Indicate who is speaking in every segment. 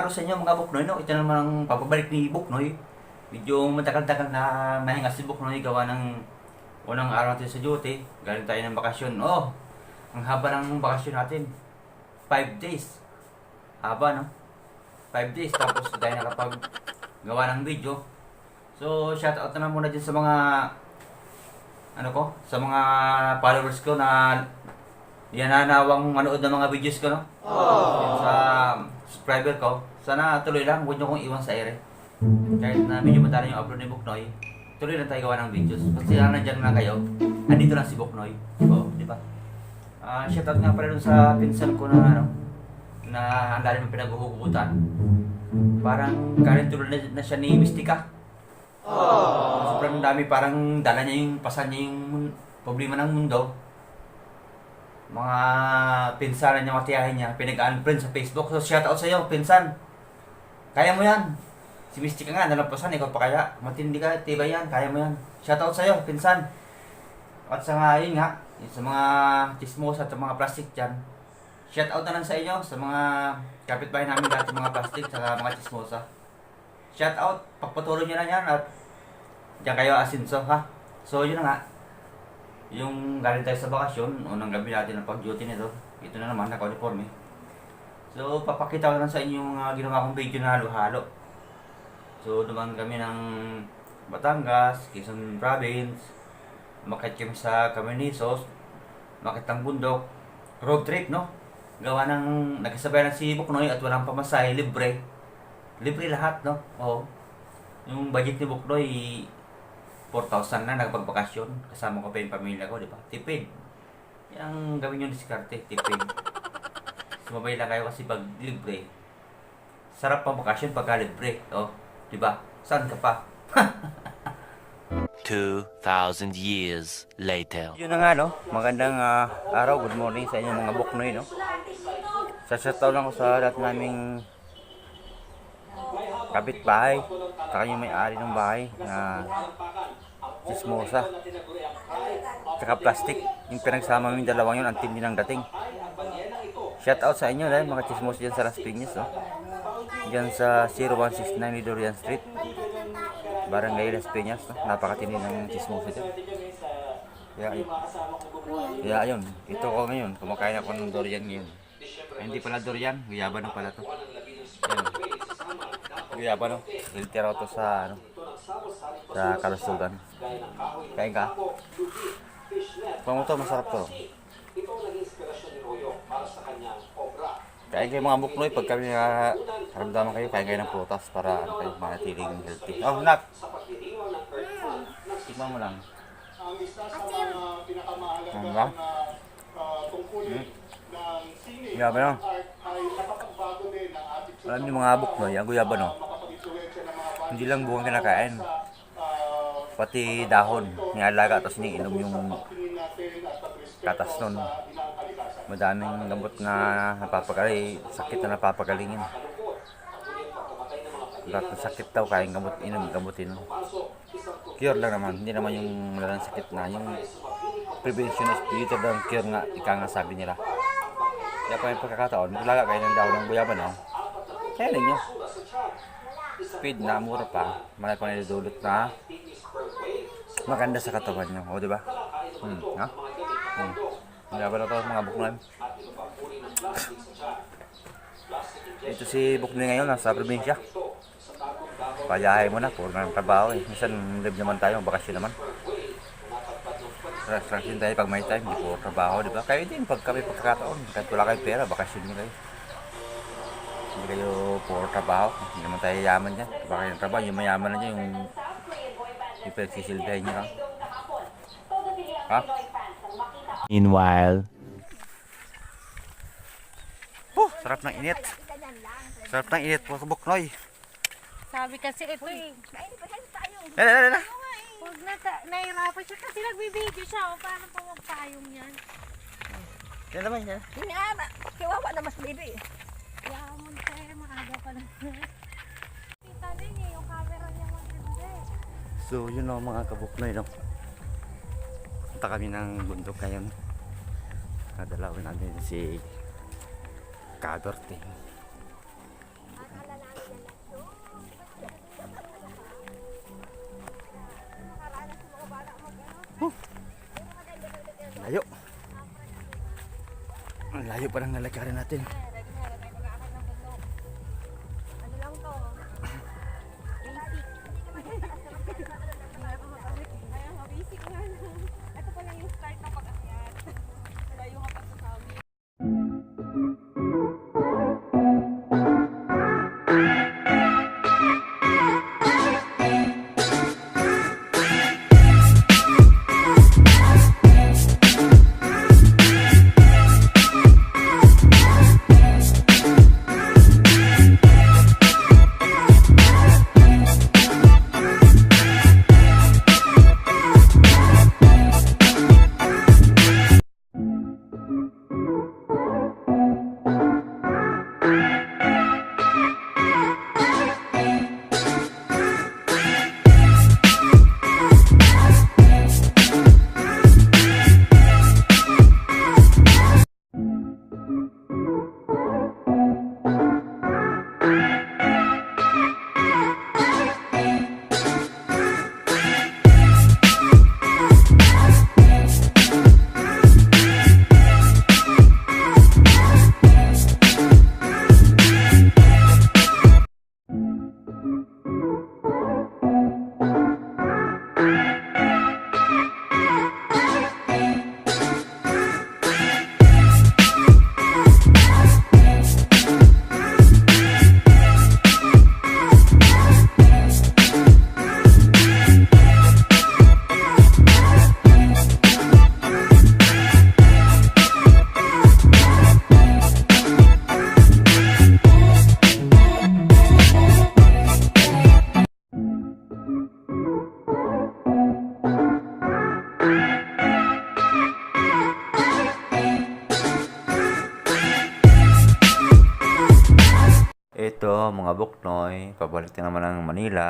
Speaker 1: araw sa inyo mga Buknoy, no? Ito naman ang pagbabalik ni Buknoy. Medyo matagal-tagal na mahinga si Buknoy gawa ng unang araw natin sa duty. Galing tayo ng bakasyon. Oh, ang haba ng bakasyon natin. 5 days. Haba, no? 5 days. Tapos tayo nakapag gawa ng video. So, shoutout na muna dyan sa mga sa mga followers ko na yananawang manood ng mga videos ko, no? Sa subscriber ko. Sana tuloy lang, huwag nyo kong iwan sa ere. Kahit na medyo matala yung upload ni Buknoy, tuloy lang tayo gawa ng videos. Kasi nandiyan na kayo, andito lang si Buknoy. Oo, di ba? Shoutout nga pala dun sa pinsan ko na na ang lalim ng pinaghuhugutan. Parang galing tuloy na siya ni Mystica. Sobrang dami, parang dala niya yung, pasan niya yung problema ng mundo. Mga pinsanan niya, matiyahin niya, pinag-unfriend sa Facebook. So shoutout sa iyo, pinsan. Kaya mo yan. Si Mystica nga, nalampasan, ikaw pa kaya. Matindi ka, tibay yan, kaya mo yan. Shoutout sa iyo, pinsan. At sa nga, yun nga, sa mga chismosa at mga plastic dyan. Shoutout na lang sa inyo, sa mga kapitbahay namin dati, mga plastic, sa mga chismosa. Shoutout, pagpatuloy nyo na yan at diyan kayo asinso, ha? So yun na nga. Yung galing tayo sa bakasyon, unang gabi natin ng pag-duty nito. Ito na naman, naka-uniforme. So, papakita ko lang sa inyo yung ginawa kong video na halo-halo. So, dumaan kami ng Batangas, Quezon Province. Makit kami sa Camarines, makit ng bundok. Road trip, no? Gawa ng, nagkasabay na si Buknoy at walang pamasahe, libre. Libre lahat, no? Oo. Yung budget ni Buknoy, 4,000 na nagpagbakasyon. Kasama ko pa yung pamilya ko, di ba? Tipid. Yan ang gawin nyo diskarte, tipid. Sumabay lang kayo kasi pag libre. Sarap pang bakasyon pagka libre. Oh, di ba? Saan ka pa?
Speaker 2: 2,000 years later.
Speaker 1: Yun na nga, no? Magandang araw. Good morning sa inyo mga Buknoy, no? Sasataw lang ko sa lahat naming kapitbahay. Saka yung may-ari ng bahay na chismosa. Tsaka plastic. Yung pinagsama yung dalawang yun, ang tindi ng dating. Shout out sa inyo dahil mga chismosa dyan sa Las Piñas, no? Dyan sa 0169 Lidorian Street, Barangay Las Piñas, no? Napakatindi ng chismosa dyan. Kaya ayun, ito ko ngayon, kumakain ako ng durian ngayon. Ay, hindi pala durian, guyabano pala to. Ayan. Guyabano, filtero to sa sa kalusugan. Kain ka? Pamuto, masarap to. Kain kayo mga Buknoy, pag kami karamdaman kayo, kain kayo ng prutas para kayo manatiling healthy. Oh, nak! Tikman mo lang. Ano ba? Guyabano. Alam niyo mga Buknoy, ang guyabano, hindi lang buong kinakain, pati dahon, nialaga tapos iniinom yung katas nun. Madaming gamot na napapagaling, sakit na napapagalingin. Lahat ng sakit daw, kayang gamot, inom, gamutin. Cure lang naman, hindi naman yung malalang sakit na, yung prevention is better than cure nga, ika nga sabi nila. Kaya pa yung pagkakataon, maglaga kayo ng dahon ng guyabano, kaya rin nyo. Speed na, mura pa, malaki pa nilidulot na maganda sa katawan nyo, o diba? Ha? Guyabano to mga Buknoy. Ito si Buknoy ngayon, nasa probinsya. Payahay mo na, puro na ng trabaho eh. Minsan live naman tayo, bakasyon naman. Stress din tayo pag may time, hindi puro trabaho, diba? Kayo din, pag kami pagkakataon, kahit wala kayo pera, bakasyon nyo kayo. Hindi kayo puro trabaho, hindi naman tayo yaman dyan. Baka yung trabaho, yung mayaman na dyan, yung pinagsisilbihan nyo lang. Ha?
Speaker 2: Meanwhile,
Speaker 1: Sarap ng init. Sarap ng init po sa Buknoy.
Speaker 3: Sabi kasi ito eh.
Speaker 1: Dala.
Speaker 3: Huwag na, nahirapan siya kasi nagbibideo siya. O paano pa magpayong yan?
Speaker 1: Yan naman yan.
Speaker 4: Hindi nga, kiwawa na mas baby.
Speaker 3: Yamon tayo, maaga pa na. Kita din eh, yung camera niya maganda.
Speaker 1: So yun o mga kabuknoy, no? Punta kami ng bundok ngayon. Nadalawin natin si Kadorte. Layo. Ang layo pa ng lalakarin natin.
Speaker 3: Ready na tayo mag-aakit ng bundok. Ano lang to? Basic. Hindi ako makabit. Ayun, basic nga lang. Ito pa lang yung start ng pag-akyat. Malayo ka pa sa sabi.
Speaker 1: Ito mga buknoy, pabalik na naman ng Manila.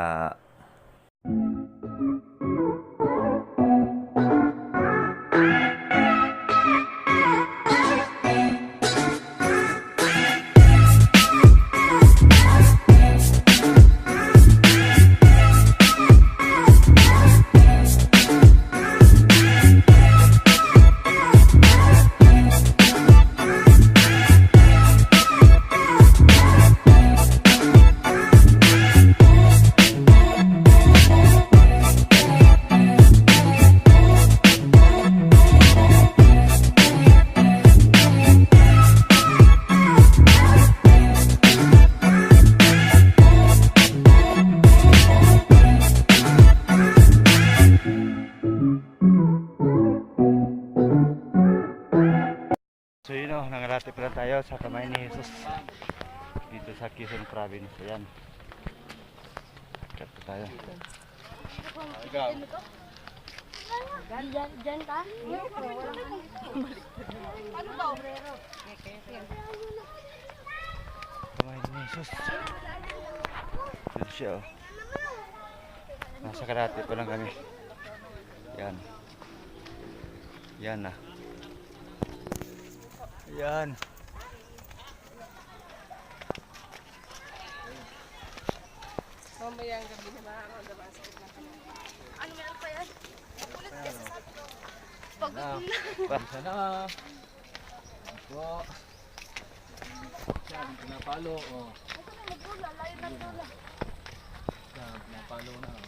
Speaker 1: So yun o, nangarati pala tayo sa kamay ni Jesus dito sa Quezon Province. Ayan. Kat pa tayo.
Speaker 3: Diyan ka? Ano ba?
Speaker 1: Kamay ni Jesus. Dito siya o. Nasa karate pa lang kami. Yan. Yan na. Yan.
Speaker 4: Mamayang gabi na makakagawa sa itla. Ano meron pa yan? Ulit kasi sa pagod na.
Speaker 5: Sana po. Siya, pinapalo. Oh.
Speaker 4: Ito na magula, layo ng tula.
Speaker 5: Siya, pinapalo na. Oh.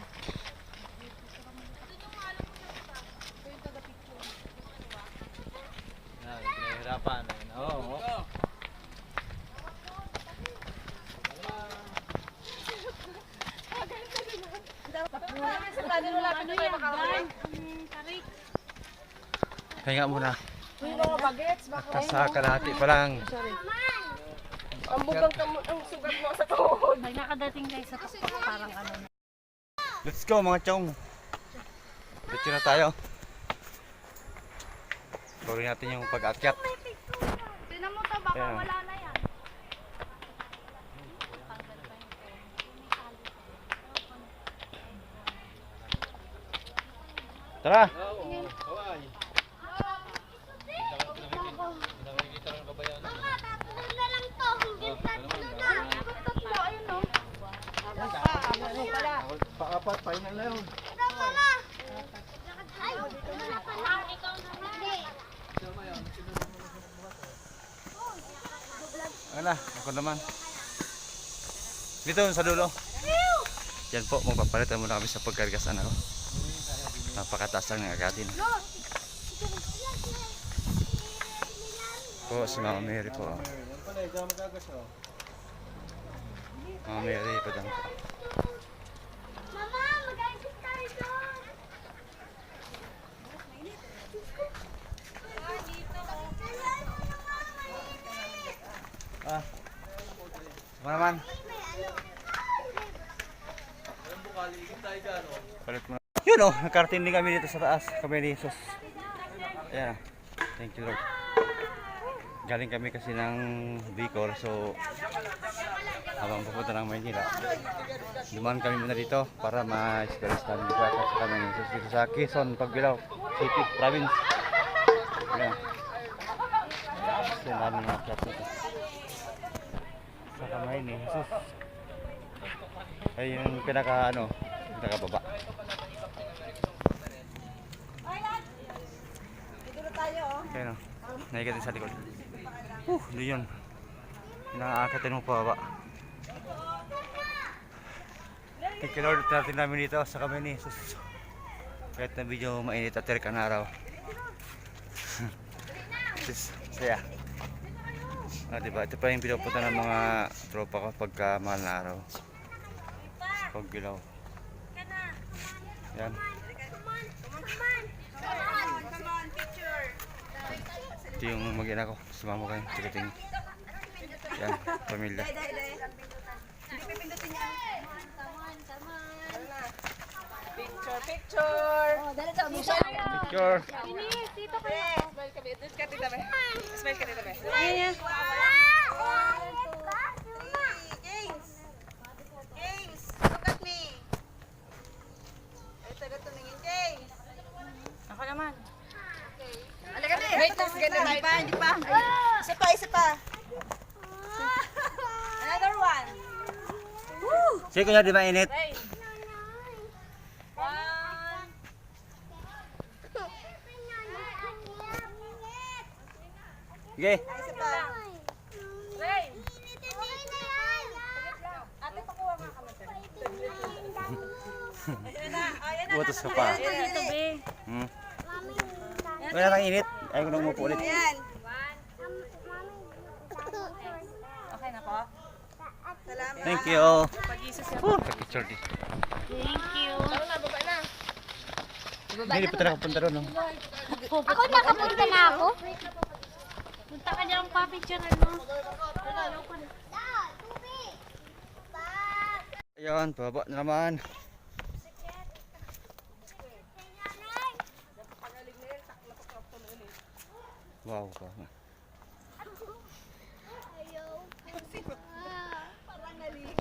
Speaker 5: Yan, pinahirapan. Oo. Oh.
Speaker 3: Ano yan? Gan? Tarik.
Speaker 1: Kaya muna.
Speaker 4: Yung mga bagets, baka
Speaker 1: Sa kalahati pa lang.
Speaker 4: ang bugang ang sugat mo sa tuhod.
Speaker 3: Pag nakadating tayo sa tuktok, parang ano na.
Speaker 1: Let's go mga chong. Diretso na tayo. Gawin natin yung pag-akyat.
Speaker 3: Tinan mo to, baka
Speaker 1: Ayan.
Speaker 3: wala na yan.
Speaker 1: Tara!
Speaker 5: Paapat, final na yun.
Speaker 3: Ay, ikaw na pala.
Speaker 1: Ano, ako naman. Dito sa dulo. Yan po, magpapalitan muna kami sa pagkargas ano. Napakataas lang ng agatin. Po, si Mama Mary po.
Speaker 5: Yan pala, ikaw magagas oh.
Speaker 1: Mama Mary po dyan po.
Speaker 4: Mama, mag-aagis tayo doon.
Speaker 1: Ah. Ano naman? Palit mo na. Yun oh, nakartin din kami dito sa taas. Kami ni Jesus. Ayan. Thank you Lord. Galing kami kasi ng Bicol, so habang pupunta ng Maynila, dumaan kami muna dito para ma-experience namin dito at sa kami ni Jesus dito sa Quezon, Pagbilao City, Province. Ayan. Gusto namin mga chat dito sa kamay ni Jesus. Ay yung pinaka ano, pinakababa. Okay no, naikatin sa likod. Doon yun. Inaakatin mo pa baba. Thank you Lord, natin namin dito sa kamay ni Jesus. Kahit na video mainit at terika na araw. Saya. Diba? Ito pa yung pinupunta ng mga tropa ko pagka mahal na araw. Pagbilaw. Yan. Ito yung mag-ina ko. Sumama kayo. Tigating. Yan. Pamilya.
Speaker 4: Picture. Oh, dali to.
Speaker 1: Picture.
Speaker 3: Inis, dito kayo.
Speaker 4: Smile ka dito. Smile ka dito.
Speaker 3: Ayan.
Speaker 4: James, look at me. Ito na tumingin, James. Ako naman. Okay. Alaka na. Wait, mas ganda. Hindi pa. Isa pa. Another one. Woo!
Speaker 1: Sige kuya, di ba init?
Speaker 4: One.
Speaker 1: Sige.
Speaker 4: Isa pa. Ray. Ate, pakuha nga kami. Ayan na.
Speaker 1: Butos ka pa.
Speaker 3: Dito, be.
Speaker 1: Wala nang init. Ayaw ko nang umupo ulit.
Speaker 4: Ayan. Okay na po. Salamat.
Speaker 1: Thank you. Picture din.
Speaker 3: Thank you.
Speaker 4: Baba na.
Speaker 1: Hindi pa talaga punta doon. No?
Speaker 3: Ako nakapunta na ako. Punta ka dyan pa, picturean mo.
Speaker 1: Ayan, pababa na naman. Wow, wow.
Speaker 4: Parang naligo.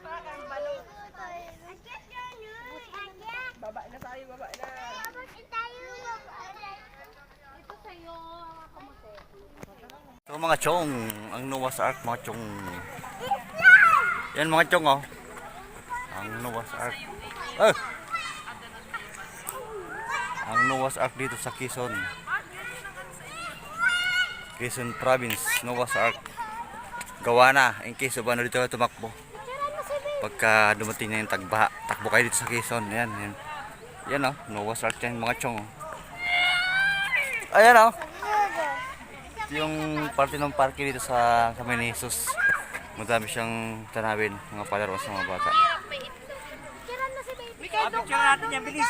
Speaker 4: Parang balong. Baba na tayo, baba na.
Speaker 3: Ito sa'yo, kamote.
Speaker 1: Ito mga chong, ang Noah's Ark, mga chong. Yan mga chong oh. Ang Noah's Ark. Ang Noah's Ark dito sa Quezon. Quezon Province, Noah's Ark. Gawa na, in case of ano dito tumakbo. Pagka dumating na yung tagbaha, takbo kayo dito sa Quezon. Yan, yan. Yan oh, Noah's Ark yan mga chong. Ayan oh. Ito yung parte ng parke dito sa kami ni Jesus. Madami siyang tanawin, mga palaro sa mga bata.
Speaker 3: Picture natin yan, bilis.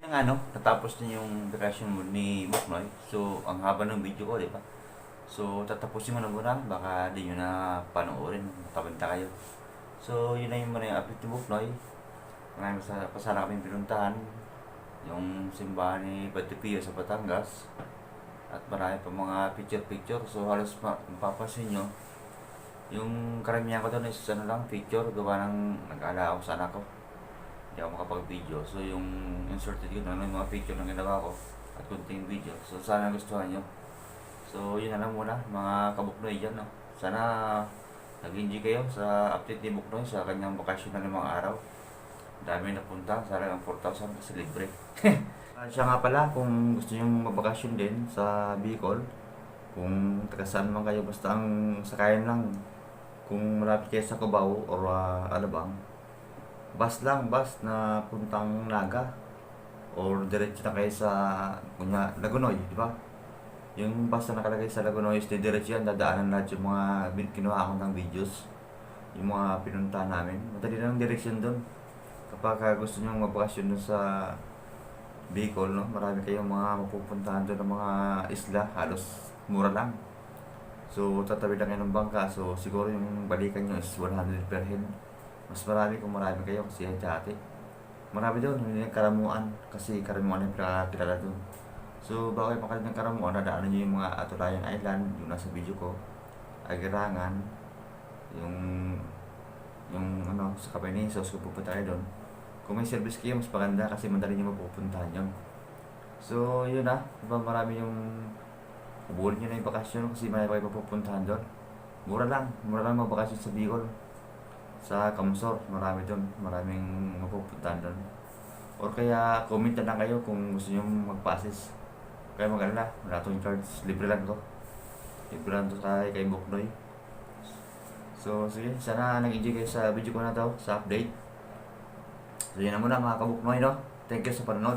Speaker 1: Ang ano, natapos na yung vacation mo ni Buknoy. So, ang haba ng video ko, di ba? So, tatapusin mo na muna. Baka di nyo na panoorin. Matabanta kayo. So, yun na yung muna yung update ni Buknoy. Maraming pasara kami pinuntahan. Yung simbahan ni Padre Pio sa Batangas. At marami pa mga picture-picture. So, halos mapapansin nyo. Yung karamihan ko doon is ano lang, picture. Gawa ng nag-ala ako sa anak ko. Hindi ako makapag-video. So, yung inserted ko na yung mga picture na ginawa ko at kunting video. So, sana gustuhan nyo. So, yun na lang muna, mga kabuknoy dyan. No? Sana nag-enjoy kayo sa update ni Buknoy sa kanyang bakasyon na limang araw. Dami napunta, sana ang 4,000 kasi libre. Siya nga pala, kung gusto nyo magbakasyon din sa Bicol, kung taga saan man kayo, basta ang sakayan lang, kung malapit kayo sa Cubao or Alabang, bus lang, bus na puntang Naga, or diretso na kayo sa Lagunoy, di ba? Yung bus na nakalagay sa Lagunoy, is diretso yan, dadaanan lahat yung mga kinuha ko ng videos, yung mga pinunta namin. Madali lang ang direksyon doon. Kapag gusto nyo magbakasyon doon sa Bicol, no? Marami kayong mga mapupuntahan doon ng mga isla, halos mura lang. So, tatabi lang kayo ng bangka, so siguro yung balikan nyo is 100 per head. Mas marami kung marami kayo kasi dati. Marami doon, hindi yung Karamuan, kasi Karamuan yung kilala doon. So, bago kayo makalit ng Karamuan, nadaanan nyo yung mga Atulayan Island, yung nasa video ko, Agirangan, yung sa Cabernesos, kung pupunta kayo doon. Kung may service kayo, mas maganda kasi madali nyo mapupuntahan yun. So, yun na. Diba, marami yung ubulin nyo na yung bakasyon kasi marami kayo mapupuntahan doon. Mura lang magbakasyon sa Bicol. Sa Camsor, marami doon. Maraming mapupuntahan doon. Or kaya, comment na lang kayo kung gusto nyo magpasis. Kaya mag-alala, wala itong charge. Libre lang to. Libre lang to kay Buknoy. So, sige. Sana nag-enjoy kayo sa video ko na to, sa update. So yun na muna mga kabuknoy, no? Thank you sa panonood.